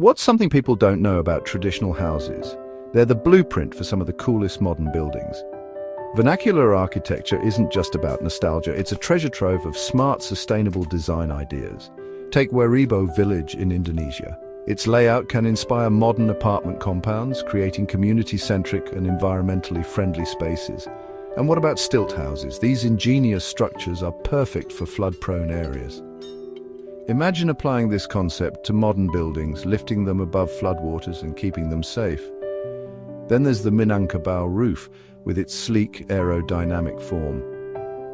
What's something people don't know about traditional houses? They're the blueprint for some of the coolest modern buildings. Vernacular architecture isn't just about nostalgia, it's a treasure trove of smart, sustainable design ideas. Take Waribo Village in Indonesia. Its layout can inspire modern apartment compounds, creating community-centric and environmentally friendly spaces. And what about stilt houses? These ingenious structures are perfect for flood-prone areas. Imagine applying this concept to modern buildings, lifting them above floodwaters and keeping them safe. Then there's the Minangkabau roof, with its sleek, aerodynamic form.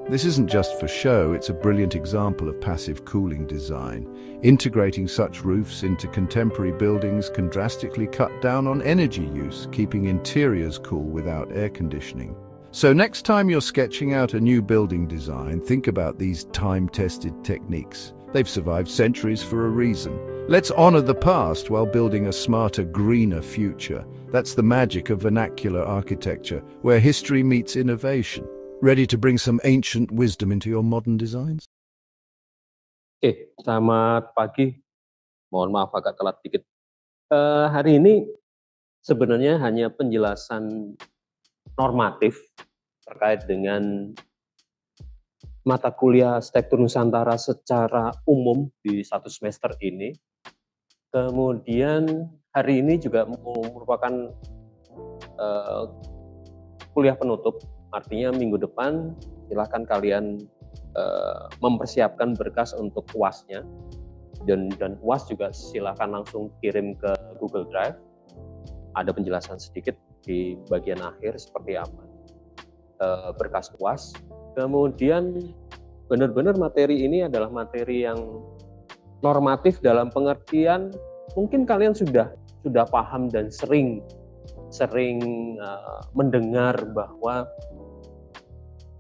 This isn't just for show, it's a brilliant example of passive cooling design. Integrating such roofs into contemporary buildings can drastically cut down on energy use, keeping interiors cool without air conditioning. So next time you're sketching out a new building design, think about these time-tested techniques. They've survived centuries for a reason. Let's honor the past while building a smarter, greener future. That's the magic of vernacular architecture, where history meets innovation. Ready to bring some ancient wisdom into your modern designs? Selamat pagi. Mohon maaf agak telat dikit. Hari ini sebenarnya hanya penjelasan normatif terkait dengan mata kuliah Arsitektur Nusantara secara umum di satu semester ini. Kemudian hari ini juga merupakan kuliah penutup, artinya minggu depan silakan kalian mempersiapkan berkas untuk UAS-nya, dan UAS juga silakan langsung kirim ke Google Drive. Ada penjelasan sedikit di bagian akhir seperti apa berkas UAS. Kemudian benar-benar materi ini adalah materi yang normatif dalam pengertian mungkin kalian sudah paham dan sering mendengar bahwa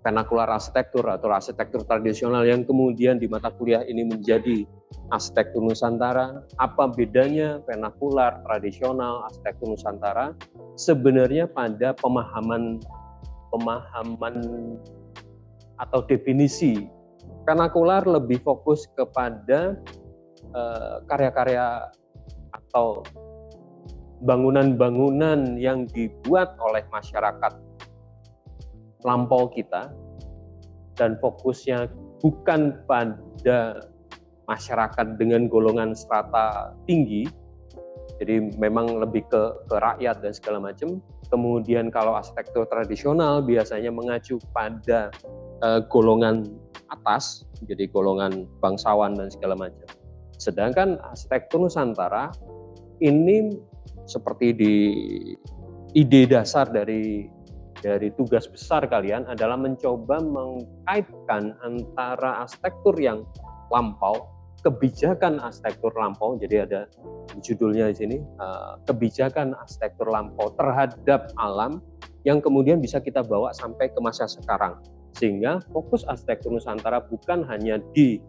vernacular arsitektur atau arsitektur tradisional yang kemudian di mata kuliah ini menjadi arsitektur Nusantara. Apa bedanya vernacular, tradisional, arsitektur Nusantara? Sebenarnya pada pemahaman atau definisi. Vernacular lebih fokus kepada karya-karya atau bangunan-bangunan yang dibuat oleh masyarakat lampau kita, dan fokusnya bukan pada masyarakat dengan golongan strata tinggi, jadi memang lebih ke rakyat dan segala macam. Kemudian kalau arsitektur tradisional biasanya mengacu pada golongan atas, jadi golongan bangsawan dan segala macam. Sedangkan arsitektur Nusantara ini seperti di ide dasar dari tugas besar kalian adalah mencoba mengkaitkan antara arsitektur yang lampau, kebijakan arsitektur lampau. Jadi ada judulnya di sini, kebijakan arsitektur lampau terhadap alam yang kemudian bisa kita bawa sampai ke masa sekarang. Sehingga fokus arsitektur Nusantara bukan hanya di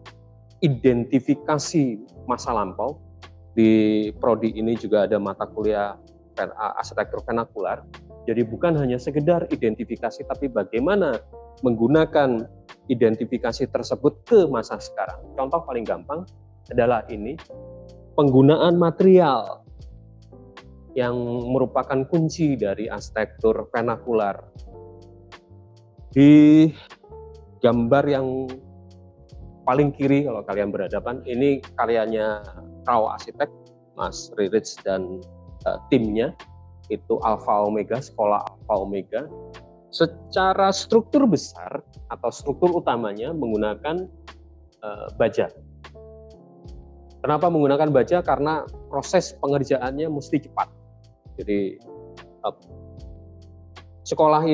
identifikasi masa lampau. Di prodi ini juga ada mata kuliah arsitektur vernakular. Jadi bukan hanya sekedar identifikasi, tapi bagaimana menggunakan identifikasi tersebut ke masa sekarang. Contoh paling gampang adalah ini, penggunaan material yang merupakan kunci dari arsitektur vernakular. Di gambar yang paling kiri kalau kalian berhadapan, ini karyanya Rao Arsitek, Mas Ririch dan timnya. Itu Alfa Omega, sekolah Alfa Omega. Secara struktur besar atau struktur utamanya menggunakan baja. Kenapa menggunakan baja? Karena proses pengerjaannya mesti cepat. Jadi sekolah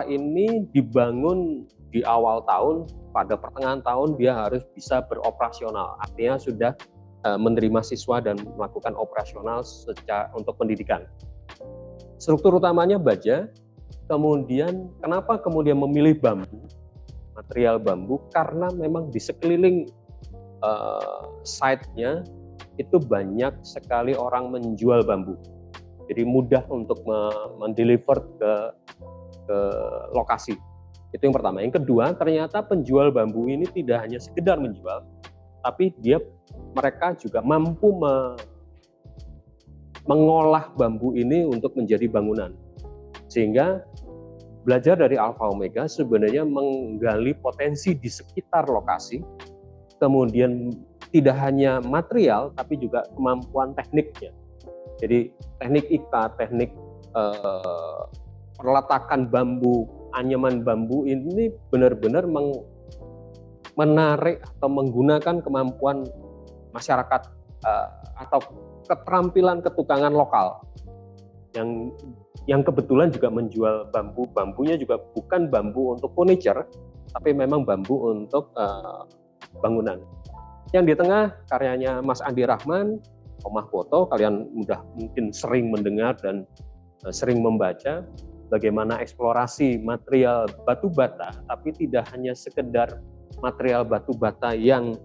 ini dibangun di awal tahun, pada pertengahan tahun dia harus bisa beroperasional. Artinya sudah menerima siswa dan melakukan operasional untuk pendidikan. Struktur utamanya baja. Kemudian kenapa kemudian memilih bambu, material bambu? Karena memang di sekeliling site-nya itu banyak sekali orang menjual bambu. Jadi mudah untuk mendeliver ke lokasi. Itu yang pertama. Yang kedua, ternyata penjual bambu ini tidak hanya sekedar menjual, tapi mereka juga mampu mengolah bambu ini untuk menjadi bangunan. Sehingga belajar dari Alfa Omega sebenarnya menggali potensi di sekitar lokasi, kemudian tidak hanya material tapi juga kemampuan tekniknya. Jadi teknik ikat, teknik perletakan bambu, anyaman bambu ini benar-benar menarik atau menggunakan kemampuan masyarakat atau keterampilan ketukangan lokal yang kebetulan juga menjual bambunya juga bukan bambu untuk furniture, tapi memang bambu untuk bangunan. Yang di tengah karyanya Mas Andi Rahman, Omah Poto, kalian mungkin sering mendengar dan sering membaca bagaimana eksplorasi material batu bata, tapi tidak hanya sekedar material batu bata yang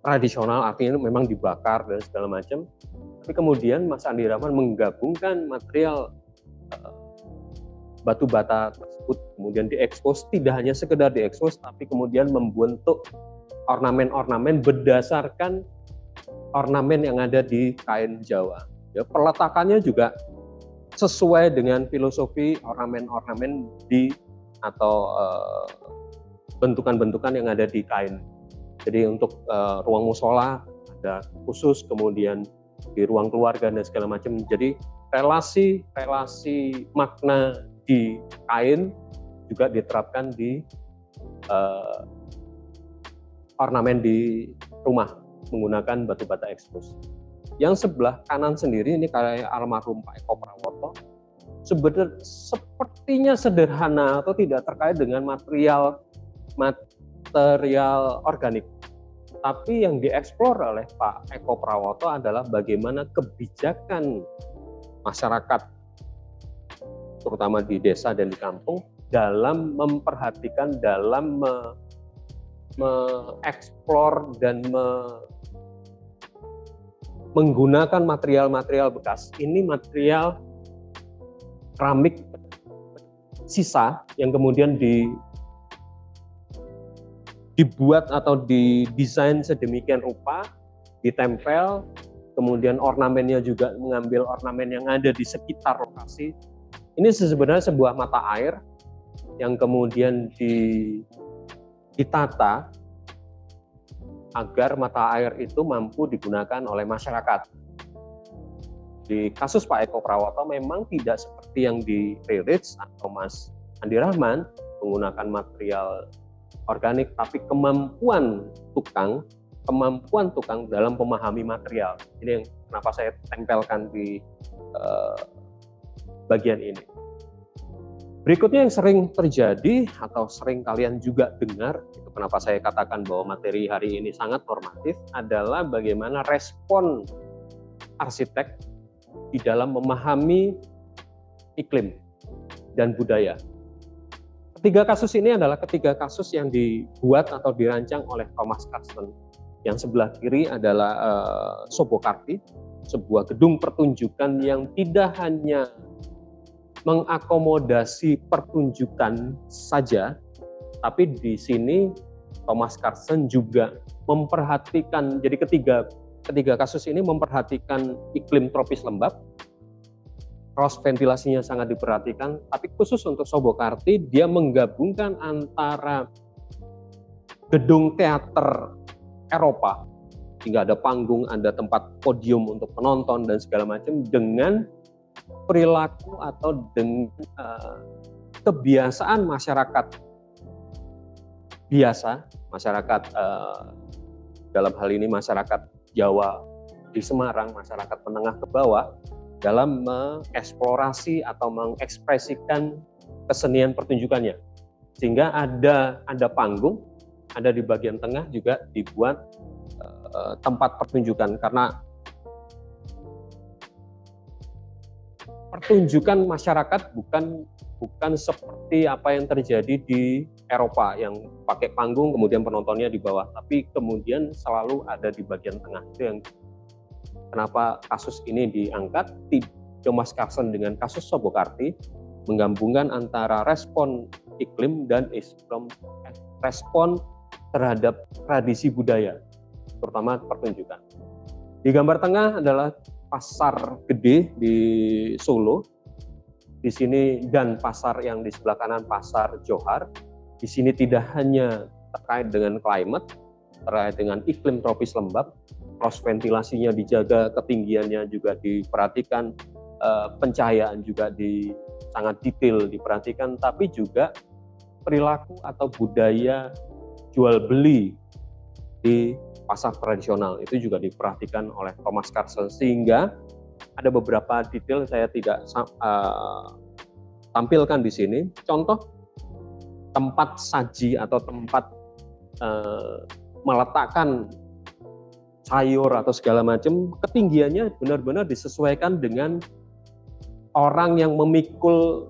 tradisional, artinya memang dibakar dan segala macam. Tapi kemudian Mas Andi Rahman menggabungkan material batu bata tersebut, kemudian diekspos, tidak hanya sekedar diekspos, tapi kemudian membentuk ornamen-ornamen berdasarkan ornamen yang ada di kain Jawa. Ya, peletakannya juga sesuai dengan filosofi ornamen-ornamen atau bentukan-bentukan yang ada di kain. Jadi untuk ruang musola ada khusus, kemudian di ruang keluarga dan segala macam. Jadi relasi makna di kain juga diterapkan di ornamen di rumah menggunakan batu bata ekspos. Yang sebelah kanan sendiri ini karya almarhum Pak Eko Prawoto, sepertinya sederhana atau tidak terkait dengan material organik. Tapi yang dieksplor oleh Pak Eko Prawoto adalah bagaimana kebijakan masyarakat, terutama di desa dan di kampung, dalam memperhatikan, dalam mengeksplor dan menggunakan material-material bekas. Ini material keramik sisa yang kemudian dibuat atau didesain sedemikian rupa, ditempel, kemudian ornamennya juga mengambil ornamen yang ada di sekitar lokasi. Ini sebenarnya sebuah mata air yang kemudian ditata agar mata air itu mampu digunakan oleh masyarakat. Di kasus Pak Eko Prawoto memang tidak seperti yang di Riris atau Mas Andi Rahman menggunakan material organik, tapi kemampuan tukang dalam memahami material. Ini yang kenapa saya tempelkan di bagian ini. Berikutnya yang sering terjadi atau sering kalian juga dengar, itu kenapa saya katakan bahwa materi hari ini sangat normatif, adalah bagaimana respon arsitek di dalam memahami iklim dan budaya. Ketiga kasus ini adalah ketiga kasus yang dibuat atau dirancang oleh Thomas Carsten. Yang sebelah kiri adalah Sobokarti, sebuah gedung pertunjukan yang tidak hanya mengakomodasi pertunjukan saja, tapi di sini Thomas Carsten juga memperhatikan, jadi ketiga kasus ini memperhatikan iklim tropis lembab, cross ventilasinya sangat diperhatikan, tapi khusus untuk Sobokarti dia menggabungkan antara gedung teater Eropa, hingga ada panggung, ada tempat podium untuk penonton dan segala macam, dengan perilaku atau dengan kebiasaan masyarakat biasa, masyarakat dalam hal ini masyarakat Jawa di Semarang, masyarakat menengah ke bawah, dalam mengeksplorasi atau mengekspresikan kesenian pertunjukannya. Sehingga ada panggung, ada di bagian tengah juga dibuat tempat pertunjukan, karena pertunjukan masyarakat bukan seperti apa yang terjadi di Eropa yang pakai panggung kemudian penontonnya di bawah, tapi kemudian selalu ada di bagian tengah. Itu yang kenapa kasus ini diangkat. Thomas Carsten dengan kasus Sobokarti menggabungkan antara respon iklim dan respon terhadap tradisi budaya, terutama pertunjukan. Di gambar tengah adalah pasar gede di Solo. Di sini dan pasar yang di sebelah kanan pasar Johar. Di sini tidak hanya terkait dengan climate, terkait dengan iklim tropis lembab, cross ventilasinya dijaga, ketinggiannya juga diperhatikan, pencahayaan juga sangat detail diperhatikan, tapi juga perilaku atau budaya jual beli di pasar tradisional itu juga diperhatikan oleh Thomas Carlsen, sehingga ada beberapa detail saya tidak tampilkan di sini. Contoh tempat saji atau tempat meletakkan sayur atau segala macam, ketinggiannya benar-benar disesuaikan dengan orang yang memikul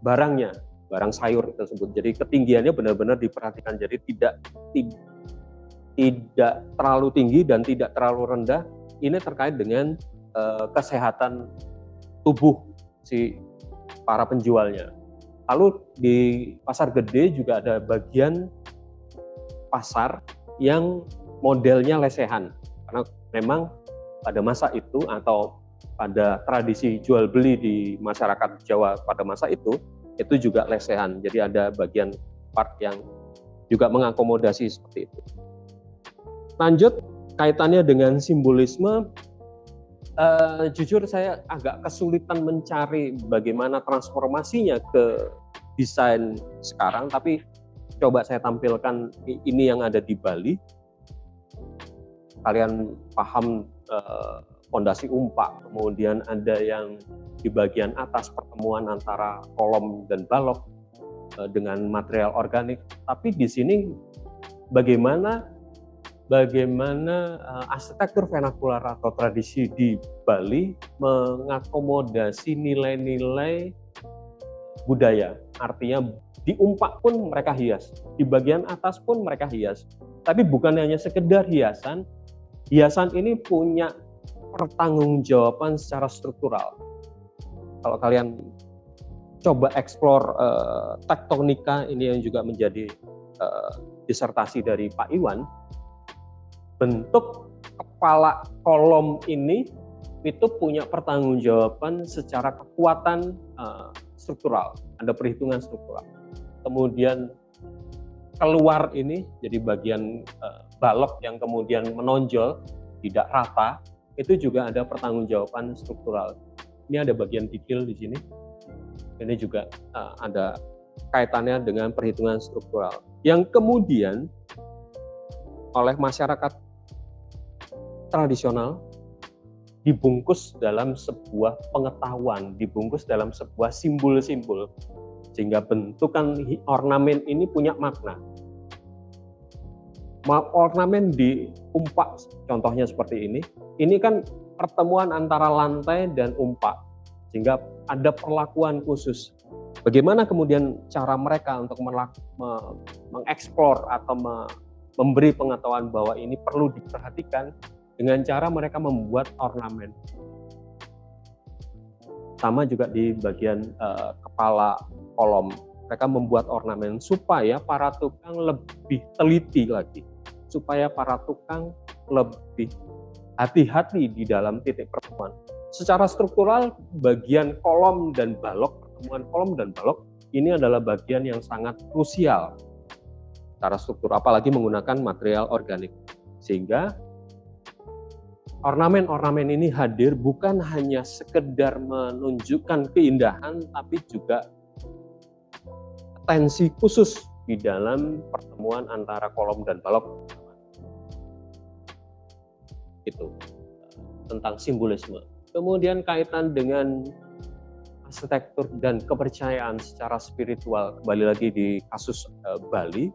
barangnya, barang sayur tersebut. Jadi ketinggiannya benar-benar diperhatikan. Jadi tidak terlalu tinggi dan tidak terlalu rendah. Ini terkait dengan kesehatan tubuh si para penjualnya. Lalu di pasar gede juga ada bagian pasar yang modelnya lesehan, karena memang pada masa itu atau pada tradisi jual beli di masyarakat Jawa pada masa itu juga lesehan. Jadi ada bagian part yang juga mengakomodasi seperti itu. Lanjut, kaitannya dengan simbolisme, jujur saya agak kesulitan mencari bagaimana transformasinya ke desain sekarang, tapi coba saya tampilkan ini yang ada di Bali. Kalian paham fondasi umpak, kemudian ada yang di bagian atas pertemuan antara kolom dan balok dengan material organik. Tapi di sini bagaimana arsitektur vernakular atau tradisi di Bali mengakomodasi nilai-nilai budaya. Artinya di umpak pun mereka hias, di bagian atas pun mereka hias. Tapi bukan hanya sekedar hiasan, hiasan ini punya pertanggungjawaban secara struktural. Kalau kalian coba eksplor tektonika, ini yang juga menjadi disertasi dari Pak Iwan, bentuk kepala kolom ini itu punya pertanggungjawaban secara kekuatan struktural, ada perhitungan struktural. Kemudian keluar ini jadi bagian balok yang kemudian menonjol tidak rata, itu juga ada pertanggungjawaban struktural. Ini ada bagian detail di sini. Ini juga ada kaitannya dengan perhitungan struktural yang kemudian oleh masyarakat tradisional dibungkus dalam sebuah pengetahuan, dibungkus dalam sebuah simbol-simbol, sehingga bentukan ornamen ini punya makna. Ornamen di umpak, contohnya seperti ini kan pertemuan antara lantai dan umpak, sehingga ada perlakuan khusus. Bagaimana kemudian cara mereka untuk mengeksplor atau memberi pengetahuan bahwa ini perlu diperhatikan dengan cara mereka membuat ornamen. Sama juga di bagian kepala kolom, mereka membuat ornamen supaya para tukang lebih teliti lagi, supaya para tukang lebih hati-hati di dalam titik pertemuan. Secara struktural, bagian kolom dan balok, pertemuan kolom dan balok, ini adalah bagian yang sangat krusial secara struktur, apalagi menggunakan material organik. Sehingga ornamen-ornamen ini hadir bukan hanya sekedar menunjukkan keindahan, tapi juga tensi khusus di dalam pertemuan antara kolom dan balok. Itu tentang simbolisme. Kemudian kaitan dengan arsitektur dan kepercayaan secara spiritual, kembali lagi di kasus Bali,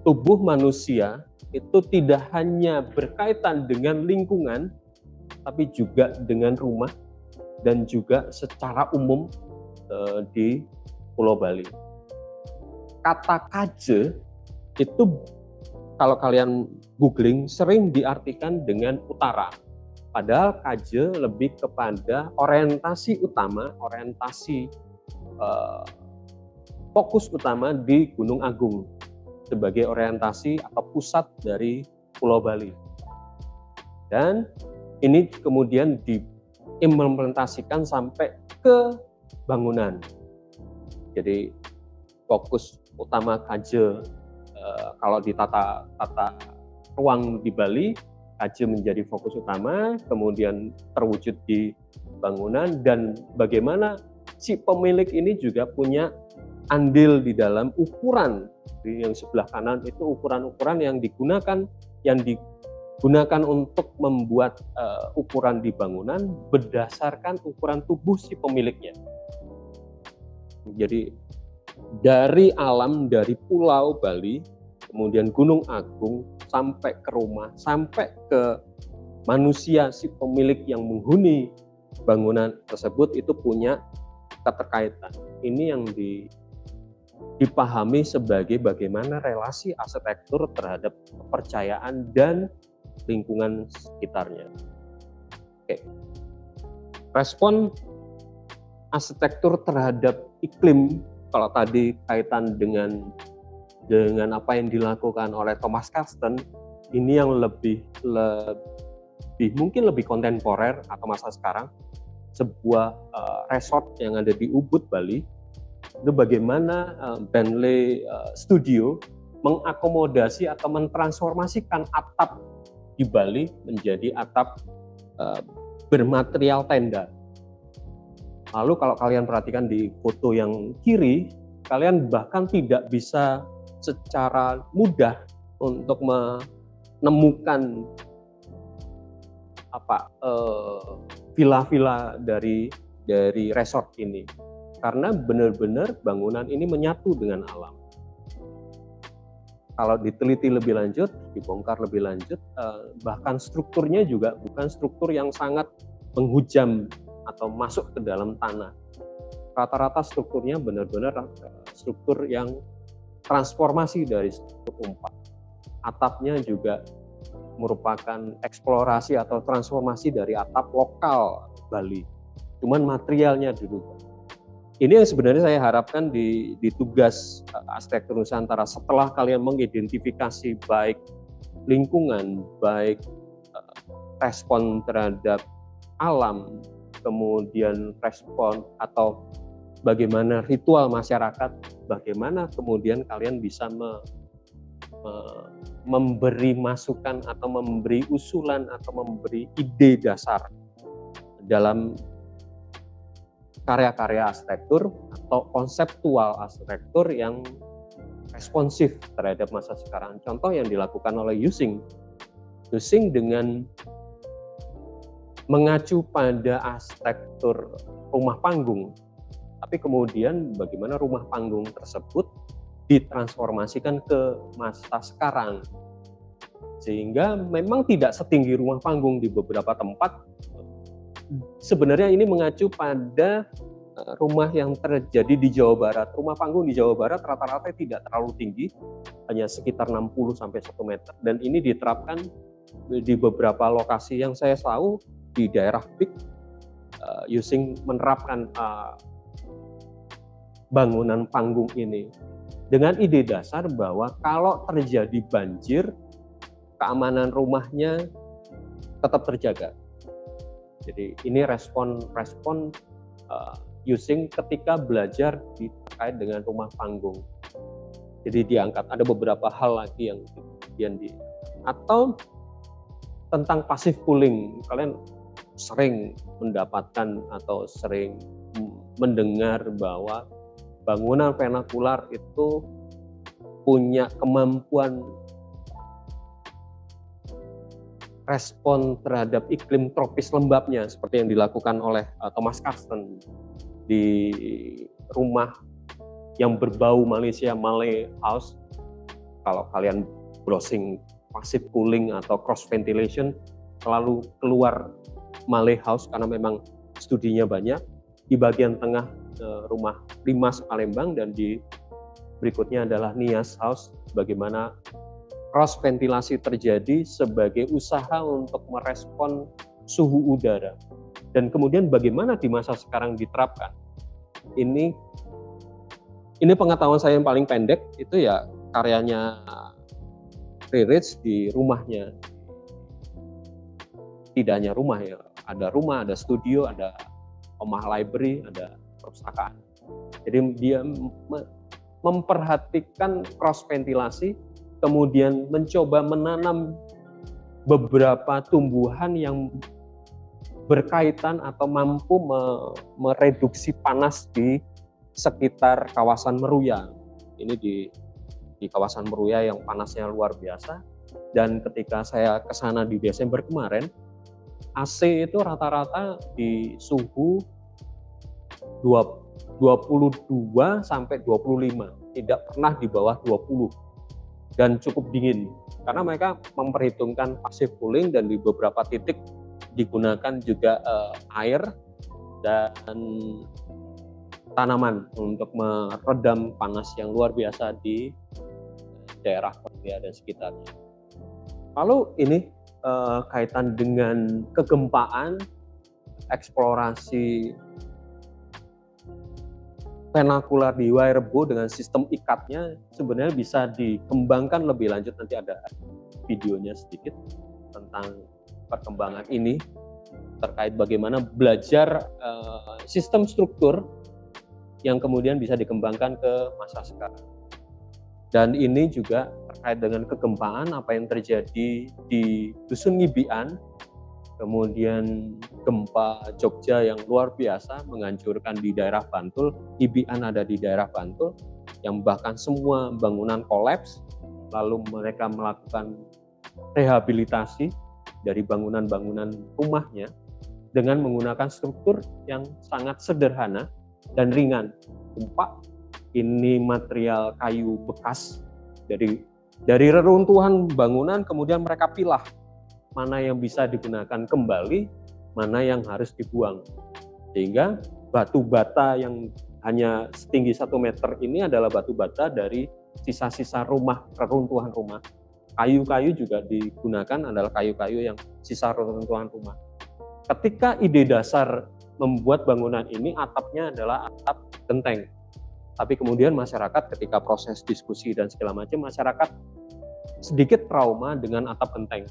tubuh manusia itu tidak hanya berkaitan dengan lingkungan, tapi juga dengan rumah dan juga secara umum di Pulau Bali. Kata kaje itu kalau kalian googling sering diartikan dengan utara. Padahal kaje lebih kepada orientasi utama, fokus utama di Gunung Agung. sebagai orientasi atau pusat dari Pulau Bali. Dan ini kemudian diimplementasikan sampai ke bangunan. Jadi fokus utama KAJE kalau di tata ruang di Bali, KAJE menjadi fokus utama, kemudian terwujud di bangunan, dan bagaimana si pemilik ini juga punya andil di dalam ukuran. Di yang sebelah kanan itu ukuran-ukuran yang digunakan untuk membuat ukuran di bangunan berdasarkan ukuran tubuh si pemiliknya. Jadi dari alam, dari Pulau Bali, kemudian Gunung Agung, sampai ke rumah, sampai ke manusia si pemilik yang menghuni bangunan tersebut itu punya keterkaitan. Ini yang dipahami sebagai bagaimana relasi arsitektur terhadap kepercayaan dan lingkungan sekitarnya. Oke. Respon arsitektur terhadap iklim, kalau tadi kaitan dengan apa yang dilakukan oleh Thomas Karsten, ini yang mungkin lebih kontemporer atau masa sekarang. Sebuah resort yang ada di Ubud, Bali, itu bagaimana Bentley Studio mengakomodasi atau mentransformasikan atap di Bali menjadi atap bermaterial tenda. Lalu kalau kalian perhatikan di foto yang kiri, kalian bahkan tidak bisa secara mudah untuk menemukan villa-villa dari resort ini, karena benar-benar bangunan ini menyatu dengan alam. Kalau diteliti lebih lanjut, dibongkar lebih lanjut, bahkan strukturnya juga bukan struktur yang sangat menghujam atau masuk ke dalam tanah. Rata-rata strukturnya benar-benar struktur yang transformasi dari struktur umpak. Atapnya juga merupakan eksplorasi atau transformasi dari atap lokal Bali. Cuman materialnya dulu. Ini yang sebenarnya saya harapkan di tugas arsitektur Nusantara, setelah kalian mengidentifikasi baik lingkungan, baik respon terhadap alam, kemudian respon atau bagaimana ritual masyarakat, bagaimana kemudian kalian bisa memberi masukan atau memberi usulan atau memberi ide dasar dalam karya-karya arsitektur atau konseptual arsitektur yang responsif terhadap masa sekarang. Contoh yang dilakukan oleh Using dengan mengacu pada arsitektur rumah panggung, tapi kemudian bagaimana rumah panggung tersebut ditransformasikan ke masa sekarang, sehingga memang tidak setinggi rumah panggung di beberapa tempat. Sebenarnya ini mengacu pada rumah yang terjadi di Jawa Barat. Rumah panggung di Jawa Barat rata-rata tidak terlalu tinggi, hanya sekitar 60-1 meter. Dan ini diterapkan di beberapa lokasi yang saya tahu di daerah Pik. Using menerapkan bangunan panggung ini dengan ide dasar bahwa kalau terjadi banjir, keamanan rumahnya tetap terjaga. Jadi ini respon Using ketika belajar terkait dengan rumah panggung. Jadi diangkat ada beberapa hal lagi yang atau tentang passive cooling. Kalian sering mendapatkan atau sering mendengar bahwa bangunan vernakular itu punya kemampuan respon terhadap iklim tropis lembabnya, seperti yang dilakukan oleh Thomas Karsten di rumah yang berbau Malaysia, Malay House. Kalau kalian browsing passive cooling atau cross ventilation, selalu keluar Malay House karena memang studinya banyak. Di bagian tengah rumah Limas Palembang, dan di berikutnya adalah Nias House, bagaimana cross ventilasi terjadi sebagai usaha untuk merespon suhu udara. Dan kemudian bagaimana di masa sekarang diterapkan. Ini pengetahuan saya yang paling pendek, itu ya karyanya Rich di rumahnya. Tidak hanya rumah ya, ada rumah, ada studio, ada rumah library, ada perpustakaan. Jadi dia memperhatikan cross ventilasi, kemudian mencoba menanam beberapa tumbuhan yang berkaitan atau mampu mereduksi panas di sekitar kawasan Meruya. Ini di kawasan Meruya yang panasnya luar biasa. Dan ketika saya ke sana di Desember kemarin, AC itu rata-rata di suhu 22 sampai 25, tidak pernah di bawah 20 dan cukup dingin karena mereka memperhitungkan passive cooling dan di beberapa titik digunakan juga air dan tanaman untuk meredam panas yang luar biasa di daerah Korea dan sekitarnya. Lalu ini kaitan dengan kegempaan, eksplorasi vernakular di Wairebo dengan sistem ikatnya sebenarnya bisa dikembangkan lebih lanjut. Nanti ada videonya sedikit tentang perkembangan ini terkait bagaimana belajar sistem struktur yang kemudian bisa dikembangkan ke masa sekarang. Dan ini juga terkait dengan kegempaan apa yang terjadi di Dusun Ngibian, kemudian gempa Jogja yang luar biasa menghancurkan di daerah Bantul. Ngibian ada di daerah Bantul yang bahkan semua bangunan kolaps, lalu mereka melakukan rehabilitasi dari bangunan-bangunan rumahnya dengan menggunakan struktur yang sangat sederhana dan ringan. Gempa ini material kayu bekas dari reruntuhan bangunan, kemudian mereka pilah mana yang bisa digunakan kembali, mana yang harus dibuang. Sehingga batu bata yang hanya setinggi 1 meter ini adalah batu bata dari sisa-sisa rumah, reruntuhan rumah. Kayu-kayu juga digunakan adalah kayu-kayu yang sisa reruntuhan rumah. Ketika ide dasar membuat bangunan ini, atapnya adalah atap genteng. Tapi kemudian masyarakat ketika proses diskusi dan segala macam, masyarakat sedikit trauma dengan atap genteng.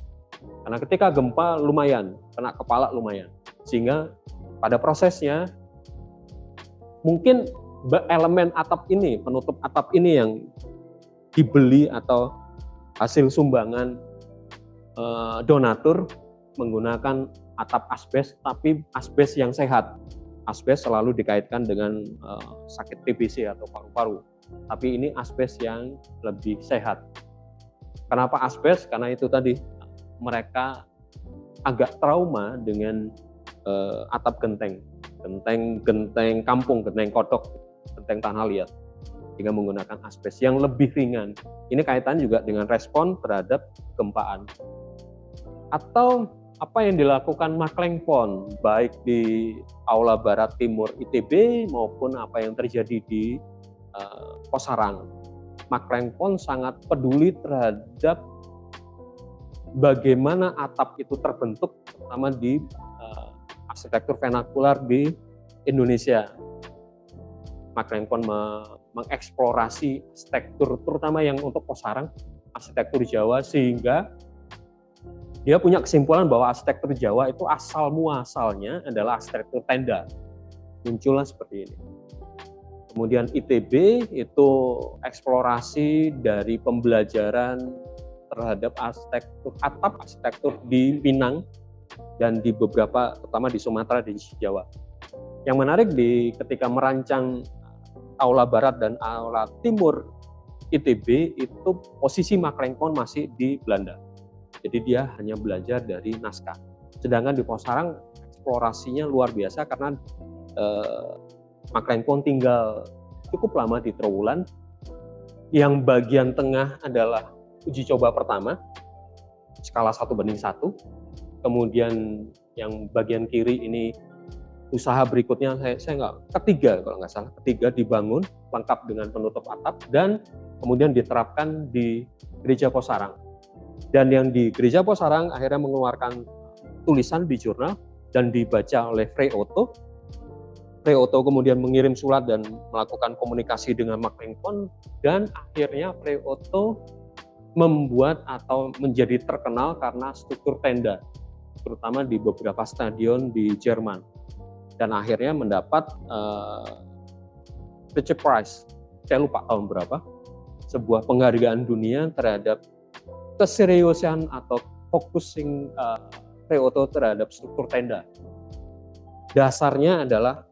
Karena ketika gempa lumayan, kena kepala lumayan. Sehingga pada prosesnya mungkin elemen atap ini, penutup atap ini yang dibeli atau hasil sumbangan donatur menggunakan atap asbes, tapi asbes yang sehat. Asbes selalu dikaitkan dengan sakit TBC atau paru-paru, tapi ini asbes yang lebih sehat. Kenapa asbes? Karena itu tadi, mereka agak trauma dengan atap genteng kampung, genteng kodok, genteng tanah liat, sehingga menggunakan asbes yang lebih ringan. Ini kaitan juga dengan respon terhadap gempaan. Atau apa yang dilakukan Maklengpon baik di Aula Barat Timur ITB maupun apa yang terjadi di Posarang. Maklengpon sangat peduli terhadap bagaimana atap itu terbentuk, terutama di arsitektur vernakular di Indonesia. Maklengpon mengeksplorasi arsitektur terutama yang untuk Posarang, arsitektur Jawa, sehingga dia punya kesimpulan bahwa arsitektur Jawa itu asal muasalnya adalah arsitektur tenda. Muncullah seperti ini. Kemudian ITB itu eksplorasi dari pembelajaran terhadap arsitektur atap, arsitektur di Pinang dan di beberapa, terutama di Sumatera dan di Jawa. Yang menarik ketika merancang Aula Barat dan Aula Timur ITB itu posisi Maklengpon masih di Belanda. Jadi dia hanya belajar dari naskah. Sedangkan di Posarang eksplorasinya luar biasa karena Maklengpon tinggal cukup lama di Trowulan. Yang bagian tengah adalah uji coba pertama, skala 1:1. Kemudian yang bagian kiri ini usaha berikutnya, ketiga dibangun lengkap dengan penutup atap dan kemudian diterapkan di Gereja Posarang. Dan yang di Gereja Posarang akhirnya mengeluarkan tulisan di jurnal dan dibaca oleh Frei Otto. Preoto kemudian mengirim surat dan melakukan komunikasi dengan McLean, dan akhirnya Preoto membuat atau menjadi terkenal karena struktur tenda, terutama di beberapa stadion di Jerman, dan akhirnya mendapat Richard Prize, saya lupa tahun berapa, sebuah penghargaan dunia terhadap keseriusan atau focusing Preoto terhadap struktur tenda. Dasarnya adalah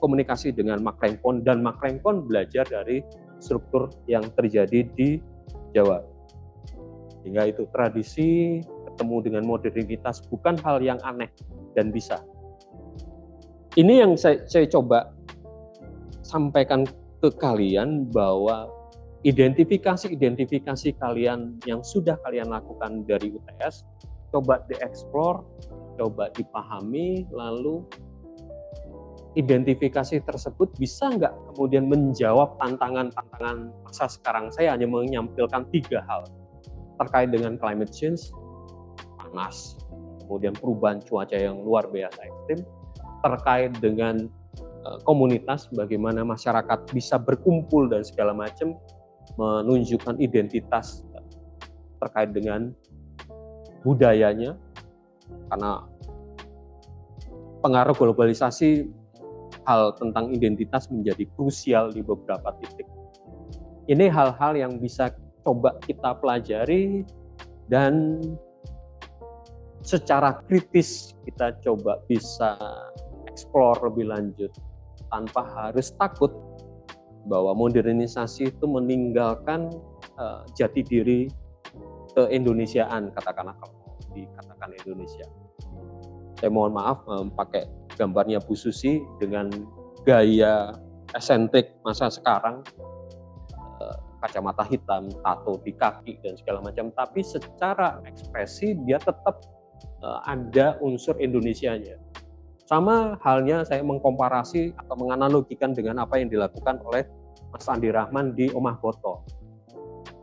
komunikasi dengan McLean, dan McLean belajar dari struktur yang terjadi di Jawa. Sehingga itu tradisi ketemu dengan modernitas bukan hal yang aneh dan bisa. Ini yang saya coba sampaikan ke kalian, bahwa identifikasi kalian yang sudah kalian lakukan dari UTS, coba dieksplor, coba dipahami, lalu identifikasi tersebut bisa nggak kemudian menjawab tantangan-tantangan masa sekarang. Saya hanya menyampaikan 3 hal terkait dengan climate change, panas, kemudian perubahan cuaca yang luar biasa ekstrim, terkait dengan komunitas, bagaimana masyarakat bisa berkumpul dan segala macam, menunjukkan identitas terkait dengan budayanya, karena pengaruh globalisasi, hal tentang identitas menjadi krusial di beberapa titik. Ini hal-hal yang bisa coba kita pelajari dan secara kritis kita coba bisa eksplor lebih lanjut, tanpa harus takut bahwa modernisasi itu meninggalkan jati diri keindonesiaan, katakanlah kalau dikatakan Indonesia. Saya mohon maaf pakai gambarnya Bu Susi dengan gaya esentrik masa sekarang, kacamata hitam, tato di kaki dan segala macam, tapi secara ekspresi dia tetap ada unsur Indonesianya. Sama halnya saya mengkomparasi atau menganalogikan dengan apa yang dilakukan oleh Mas Andi Rahman di Omah Boto.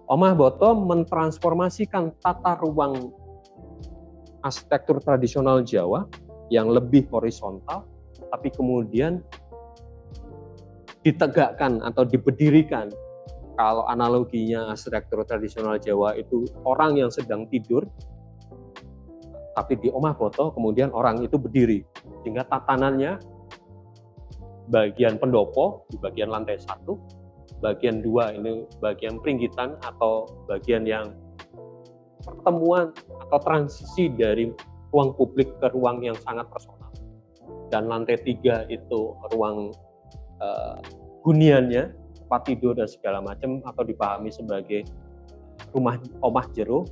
Omah Boto mentransformasikan tata ruang arsitektur tradisional Jawa yang lebih horizontal, tapi kemudian ditegakkan atau diberdirikan. Kalau analoginya arsitektur tradisional Jawa itu orang yang sedang tidur, tapi di Omah Boto kemudian orang itu berdiri, sehingga tatanannya bagian pendopo di bagian lantai 1, bagian 2 ini bagian peringgitan atau bagian yang pertemuan atau transisi dari ruang publik ke ruang yang sangat personal, dan lantai 3 itu ruang huniannya, tempat tidur dan segala macam, atau dipahami sebagai rumah omah jero,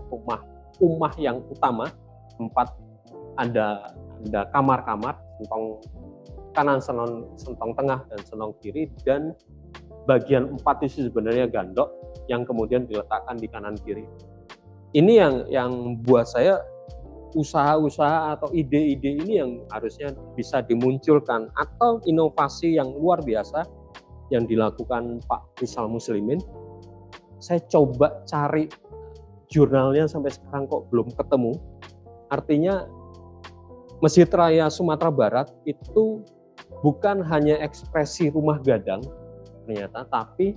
rumah yang utama, tempat ada kamar-kamar, sentong kanan, sentong tengah, dan sentong kiri, dan bagian 4 itu sebenarnya gandok yang kemudian diletakkan di kanan kiri. Ini yang buat saya usaha-usaha atau ide-ide ini yang harusnya bisa dimunculkan, atau inovasi yang luar biasa yang dilakukan Pak Rizal Muslimin. Saya coba cari jurnalnya, sampai sekarang kok belum ketemu. Artinya Masjid Raya Sumatera Barat itu bukan hanya ekspresi rumah gadang ternyata, tapi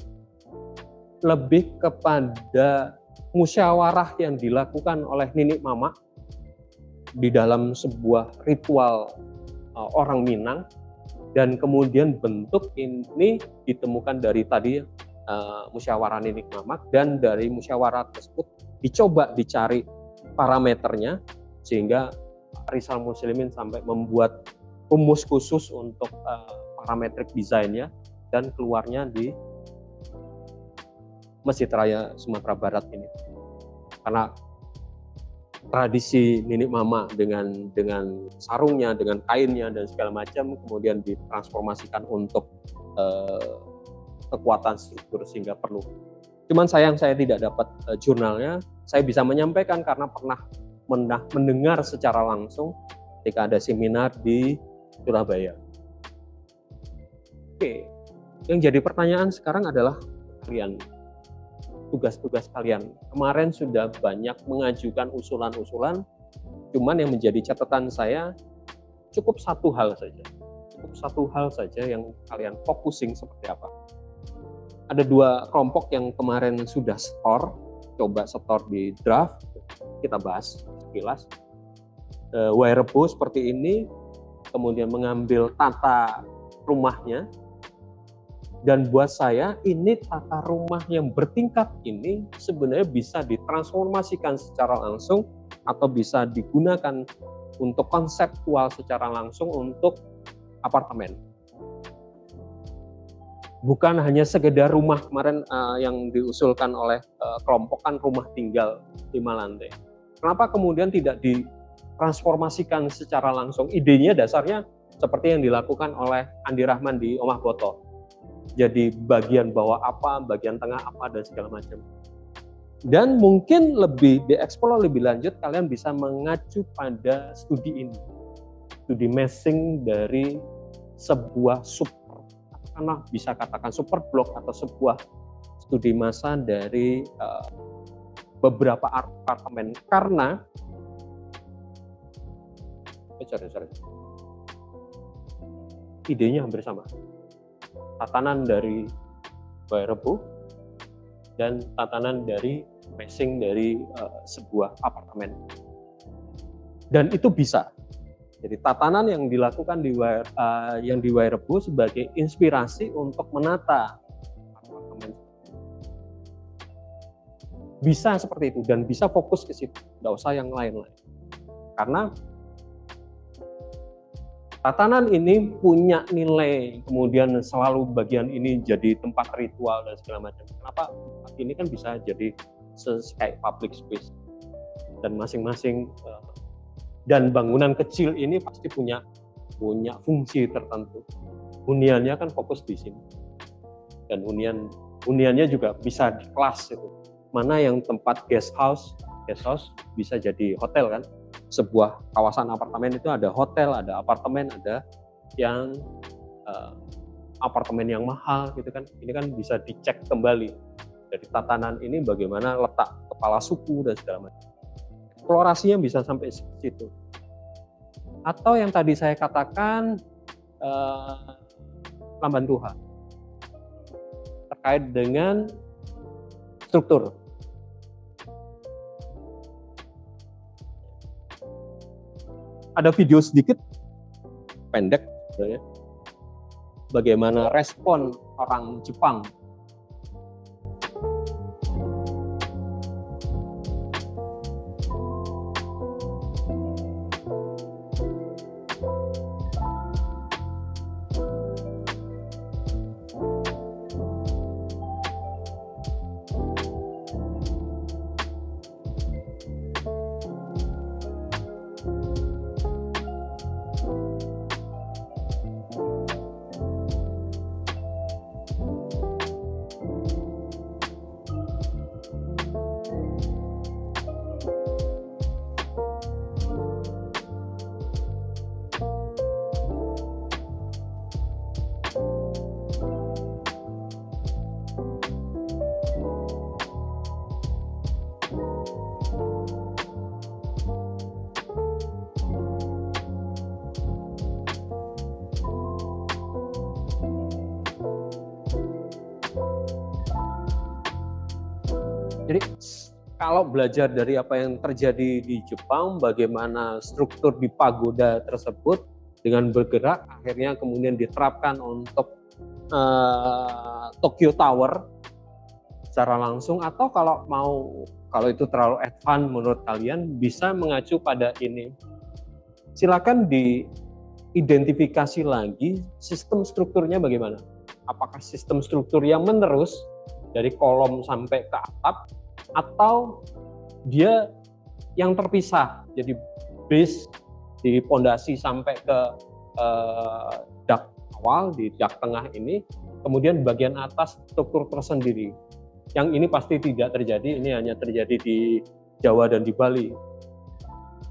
lebih kepada musyawarah yang dilakukan oleh Ninik Mama di dalam sebuah ritual orang Minang, dan kemudian bentuk ini ditemukan dari tadi musyawarah Ninik Mama, dan dari musyawarah tersebut dicoba dicari parameternya, sehingga Rizal Muslimin sampai membuat rumus khusus untuk parametrik desainnya, dan keluarnya di Masjid Raya Sumatera Barat ini. Karena tradisi Ninik Mama dengan sarungnya, dengan kainnya dan segala macam, kemudian ditransformasikan untuk kekuatan struktur, sehingga perlu. Cuman sayang saya tidak dapat jurnalnya. Saya bisa menyampaikan karena pernah mendengar secara langsung ketika ada seminar di Surabaya. Oke, yang jadi pertanyaan sekarang adalah kalian, tugas-tugas kalian. Kemarin sudah banyak mengajukan usulan-usulan, cuman yang menjadi catatan saya cukup satu hal saja. cukup satu hal saja yang kalian focusing seperti apa. Ada 2 kelompok yang kemarin sudah coba setor di draft, kita bahas sekilas. Wairebo seperti ini, kemudian mengambil tata rumahnya, dan buat saya ini tata rumah yang bertingkat ini sebenarnya bisa ditransformasikan secara langsung atau bisa digunakan untuk konseptual secara langsung untuk apartemen. Bukan hanya sekedar rumah kemarin yang diusulkan oleh kelompok kan rumah tinggal 5 lantai. Kenapa kemudian tidak ditransformasikan secara langsung? Idenya dasarnya seperti yang dilakukan oleh Andi Rahman di Omah Boto. Jadi bagian bawah apa, bagian tengah apa, dan segala macam. Dan mungkin lebih dieksplor lebih lanjut, kalian bisa mengacu pada studi ini. Studi massing dari sebuah karena bisa katakan super blok atau sebuah studi massa dari beberapa apartemen, karena idenya hampir sama. Tatanan dari Wairebo dan tatanan dari massing dari sebuah apartemen. Dan itu bisa. Jadi tatanan yang dilakukan di Wairebo sebagai inspirasi untuk menata apartemen. Bisa seperti itu dan bisa fokus ke situ, nggak usah yang lain-lain. Karena tatanan ini punya nilai, kemudian selalu bagian ini jadi tempat ritual dan segala macam. Kenapa? Ini kan bisa jadi kayak public space dan masing-masing dan bangunan kecil ini pasti punya fungsi tertentu. Huniannya kan fokus di sini, dan huniannya juga bisa di kelas itu. Mana yang tempat guest house bisa jadi hotel kan. Sebuah kawasan apartemen itu ada hotel, ada apartemen, ada yang apartemen yang mahal gitu kan. Ini kan bisa dicek kembali dari tatanan ini bagaimana letak kepala suku dan segala macam. Eksplorasinya bisa sampai situ. Atau yang tadi saya katakan lamban Tuhan terkait dengan struktur. Ada video sedikit pendek sebenarnya bagaimana respon orang Jepang. Jadi kalau belajar dari apa yang terjadi di Jepang, bagaimana struktur di pagoda tersebut dengan bergerak, akhirnya kemudian diterapkan untuk Tokyo Tower secara langsung, atau kalau itu terlalu advance menurut kalian, bisa mengacu pada ini. Silakan diidentifikasi lagi sistem strukturnya bagaimana. Apakah sistem struktur yang menerus dari kolom sampai ke atap, atau dia yang terpisah, jadi base di pondasi sampai ke dak awal, di dak tengah ini, kemudian bagian atas struktur tersendiri. Yang ini pasti tidak terjadi, ini hanya terjadi di Jawa dan di Bali.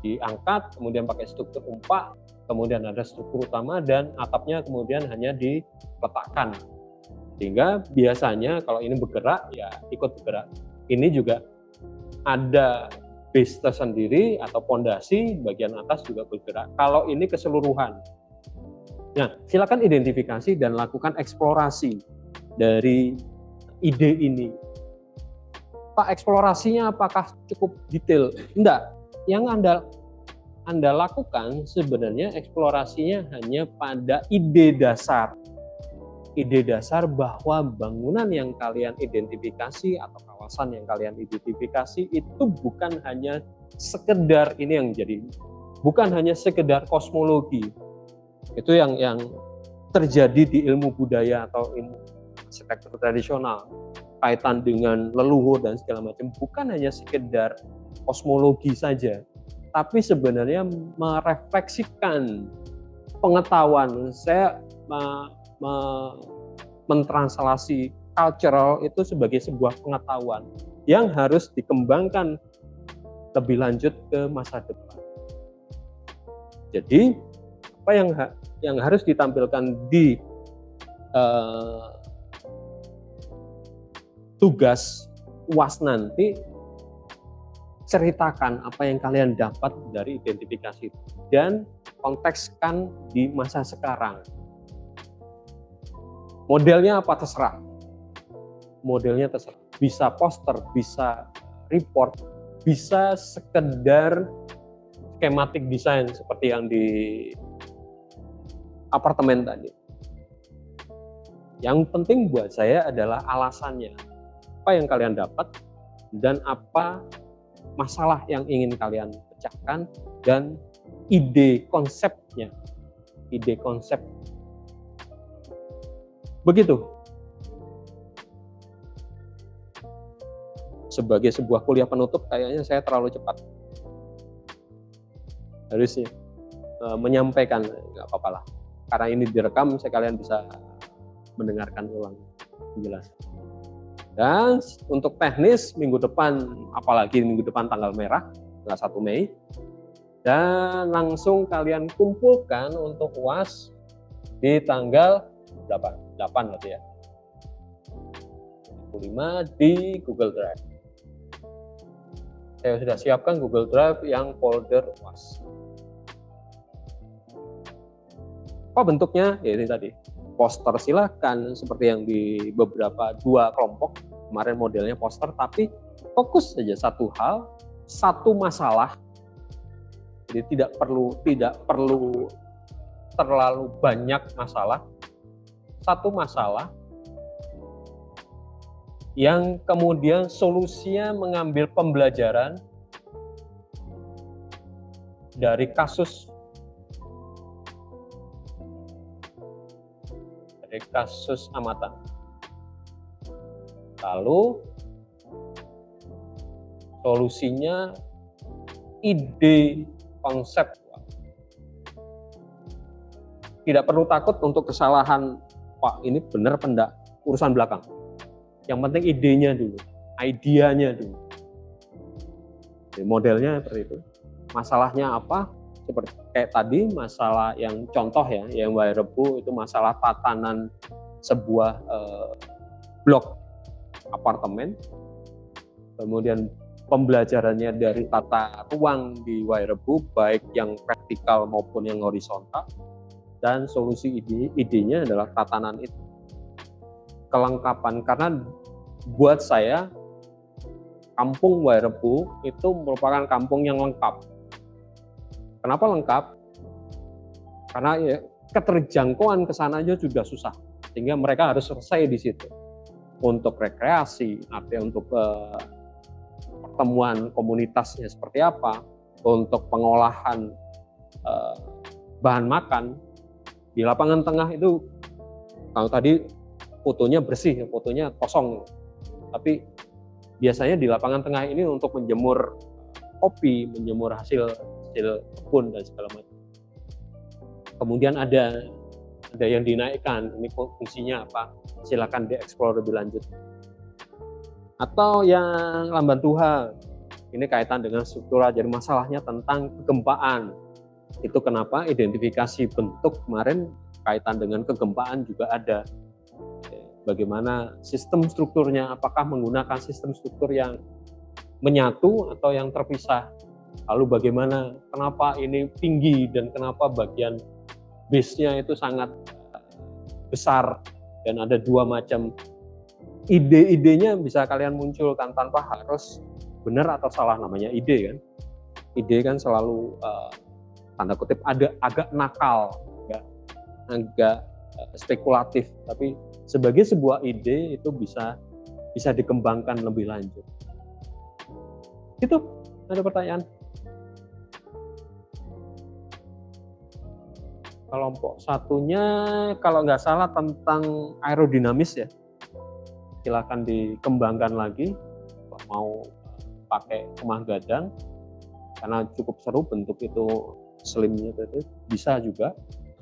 Diangkat, kemudian pakai struktur umpak, kemudian ada struktur utama, dan atapnya kemudian hanya diletakkan. Sehingga biasanya kalau ini bergerak, ya ikut bergerak. Ini juga ada base tersendiri atau pondasi, bagian atas juga bergerak. Kalau ini keseluruhan. Nah, silakan identifikasi dan lakukan eksplorasi dari ide ini. Pak, eksplorasinya apakah cukup detail? Enggak. Yang Anda lakukan sebenarnya eksplorasinya hanya pada ide dasar. Ide dasar bahwa bangunan yang kalian identifikasi atau kawasan yang kalian identifikasi itu bukan hanya sekedar ini yang jadi, bukan hanya sekedar kosmologi. Itu yang terjadi di ilmu budaya atau ilmu arsitektur tradisional, kaitan dengan leluhur dan segala macam, bukan hanya sekedar kosmologi saja, tapi sebenarnya merefleksikan pengetahuan. Saya mentranslasi cultural itu sebagai sebuah pengetahuan yang harus dikembangkan lebih lanjut ke masa depan. Jadi apa yang harus ditampilkan di tugas UAS nanti, ceritakan apa yang kalian dapat dari identifikasi itu dan kontekskan di masa sekarang. Modelnya apa terserah. Modelnya terserah. Bisa poster, bisa report, bisa sekedar schematic design seperti yang di apartemen tadi. Yang penting buat saya adalah alasannya. Apa yang kalian dapat dan apa masalah yang ingin kalian pecahkan dan ide konsepnya. Ide konsep. Begitu. Sebagai sebuah kuliah penutup kayaknya saya terlalu cepat. Harusnya menyampaikan, nggak apa-apa lah. Karena ini direkam, kalian bisa mendengarkan ulang penjelasan. Dan untuk teknis minggu depan, apalagi minggu depan tanggal merah, tanggal 1 Mei, dan langsung kalian kumpulkan untuk UAS di tanggal 8 berarti ya. 5 di Google Drive. Saya sudah siapkan Google Drive yang folder UAS. Apa bentuknya? Ya ini tadi. Poster silakan seperti yang di beberapa 2 kelompok kemarin modelnya poster, tapi fokus saja satu hal, satu masalah. Jadi tidak perlu terlalu banyak masalah, satu masalah yang kemudian solusinya mengambil pembelajaran dari kasus amatan. Lalu solusinya ide konseptual. Tidak perlu takut untuk kesalahan, Pak ini benar apa enggak, urusan belakang. Yang penting idenya dulu, idenya dulu. Jadi modelnya seperti itu. Masalahnya apa? Seperti kayak tadi masalah yang contoh ya, yang Wairebo itu masalah tatanan sebuah blok apartemen. Kemudian pembelajarannya dari tata ruang di Wairebo, baik yang vertikal maupun yang horizontal. Dan solusi idenya adalah tatanan itu. Kelengkapan, karena buat saya kampung Wairebo itu merupakan kampung yang lengkap. Kenapa lengkap? Karena ya, keterjangkauan ke sana aja sudah susah, sehingga mereka harus selesai di situ untuk rekreasi, artinya untuk pertemuan komunitasnya seperti apa, untuk pengolahan bahan makan. Di lapangan tengah itu kalau tadi fotonya bersih, fotonya kosong, tapi biasanya di lapangan tengah ini untuk menjemur kopi, menjemur hasil kebun dan segala macam. Kemudian ada yang dinaikkan, ini fungsinya apa? Silakan dieksplor lebih lanjut. Atau yang Lamban Tuha, ini kaitan dengan struktural, jadi masalahnya tentang kegempaan. Itu kenapa identifikasi bentuk kemarin kaitan dengan kegempaan juga ada. Bagaimana sistem strukturnya, apakah menggunakan sistem struktur yang menyatu atau yang terpisah. Lalu bagaimana, kenapa ini tinggi dan kenapa bagian base-nya itu sangat besar dan ada dua macam ide-idenya bisa kalian munculkan tanpa harus benar atau salah, namanya ide kan. Ide kan selalu tanda kutip agak nakal, agak spekulatif, tapi sebagai sebuah ide itu bisa dikembangkan lebih lanjut. Itu ada pertanyaan? Kelompok satunya kalau nggak salah tentang aerodinamis ya, silakan dikembangkan lagi kalau mau pakai rumah gadang karena cukup seru bentuk itu, slimnya itu bisa juga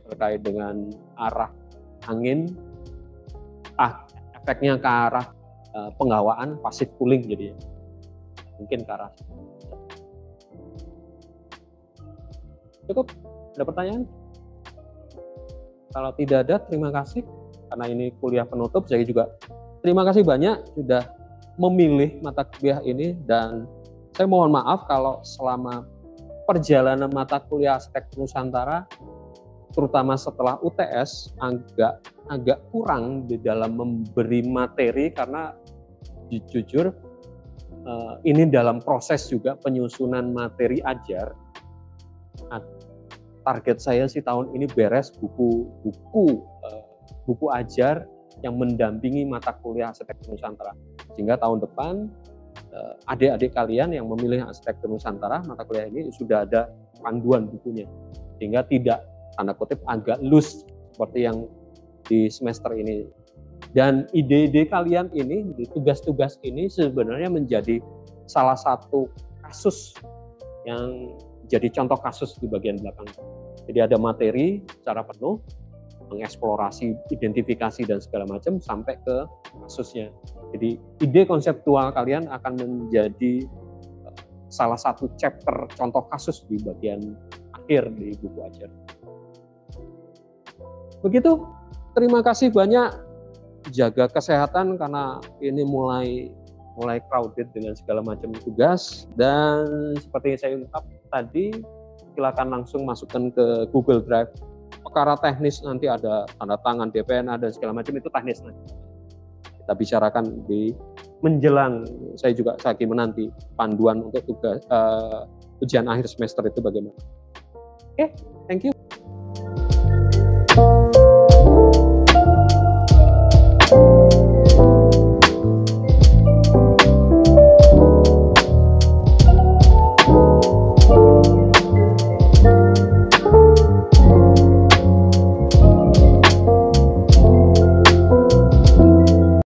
terkait dengan arah angin, efeknya ke arah penghawaan passive cooling, jadi mungkin ke arah. Cukup? Ada pertanyaan? Kalau tidak ada, terima kasih. Karena ini kuliah penutup, saya juga terima kasih banyak sudah memilih mata kuliah ini, dan saya mohon maaf kalau selama perjalanan mata kuliah Arsitektur Nusantara, terutama setelah UTS, agak kurang di dalam memberi materi, karena jujur ini dalam proses juga penyusunan materi ajar. Target saya sih tahun ini beres buku ajar yang mendampingi mata kuliah Arsitektur Nusantara, sehingga tahun depan adik-adik kalian yang memilih Arsitektur Nusantara mata kuliah ini sudah ada panduan bukunya, sehingga tidak tanda kutip agak loose seperti yang di semester ini. Dan ide-ide kalian ini di tugas-tugas ini sebenarnya menjadi salah satu kasus yang jadi contoh kasus di bagian belakang. Jadi ada materi secara penuh, mengeksplorasi, identifikasi dan segala macam sampai ke kasusnya. Jadi ide konseptual kalian akan menjadi salah satu chapter contoh kasus di bagian akhir di buku ajar. Begitu, terima kasih banyak. Jaga kesehatan karena ini mulai crowded dengan segala macam tugas, dan seperti yang saya ungkap tadi, silakan langsung masukkan ke Google Drive. Perkara teknis nanti ada tanda tangan DPNA dan segala macam, itu teknis nanti. Kita bicarakan di menjelang, saya juga lagi menanti panduan untuk tugas ujian akhir semester itu bagaimana. Oke, thank you.